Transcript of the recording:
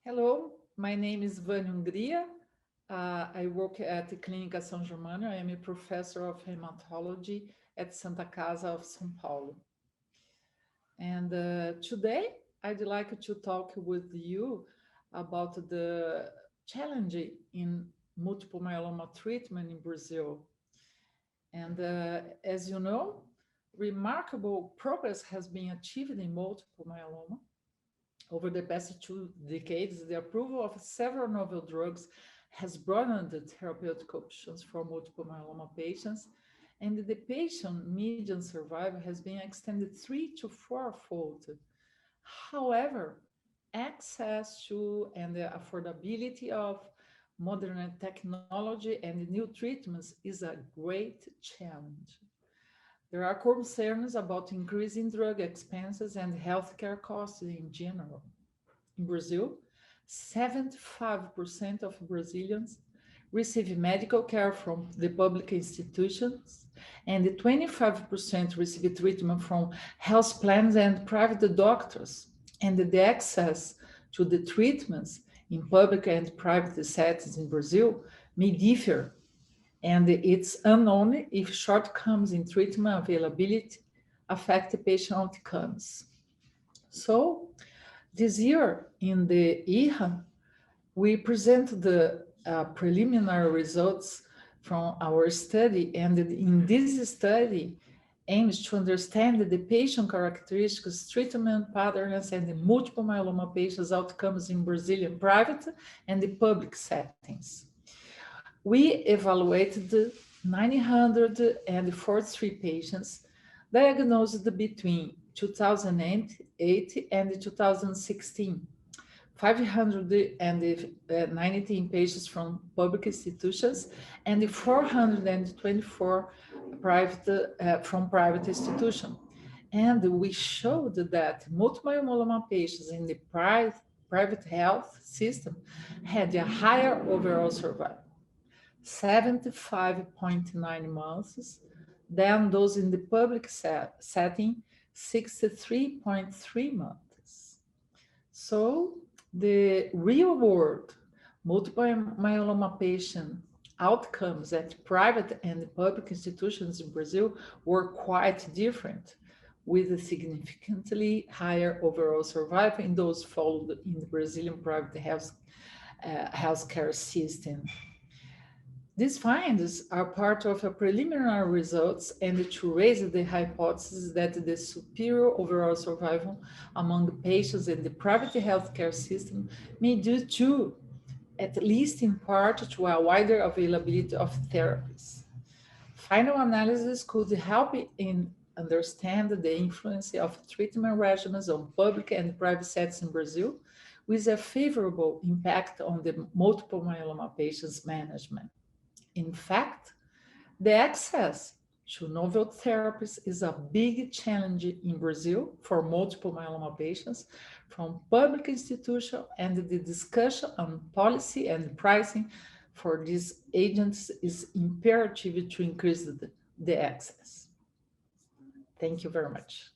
Hello, my name is Vania Hungria. I work at the Clínica São Germano. I am a professor of hematology at Santa Casa of São Paulo. And today, I'd like to talk with you about the challenge in multiple myeloma treatment in Brazil. And as you know, remarkable progress has been achieved in multiple myeloma. Over the past 2 decades, the approval of several novel drugs has broadened the therapeutic options for multiple myeloma patients, and the patient median survival has been extended 3 to 4-fold. However, access to and the affordability of modern technology and new treatments is a great challenge. There are concerns about increasing drug expenses and healthcare costs in general. In Brazil, 75% of Brazilians receive medical care from the public institutions, and 25% receive treatment from health plans and private doctors. And the access to the treatments in public and private settings in Brazil may differ, and it's unknown if shortcomings in treatment availability affect patient outcomes. So this year in the EHA, we present the preliminary results from our study, and in this study aims to understand the patient characteristics, treatment patterns, and the multiple myeloma patients' outcomes in Brazilian private and the public settings. We evaluated 943 patients diagnosed between 2008 and 2016, 519 patients from public institutions, and 424 from private institutions. And we showed that multiple myeloma patients in the private health system had a higher overall survival, 75.9 months, than those in the public setting, 63.3 months. So the real world multiple myeloma patient outcomes at private and public institutions in Brazil were quite different, with a significantly higher overall survival in those followed in the Brazilian private healthcare system. These findings are part of a preliminary results and to raise the hypothesis that the superior overall survival among the patients in the private healthcare system may due to, at least in part, to a wider availability of therapies. Final analysis could help in understand the influence of treatment regimens on public and private settings in Brazil, with a favorable impact on the multiple myeloma patients' management. In fact, the access to novel therapies is a big challenge in Brazil for multiple myeloma patients from public institutions, and the discussion on policy and pricing for these agents is imperative to increase the access. Thank you very much.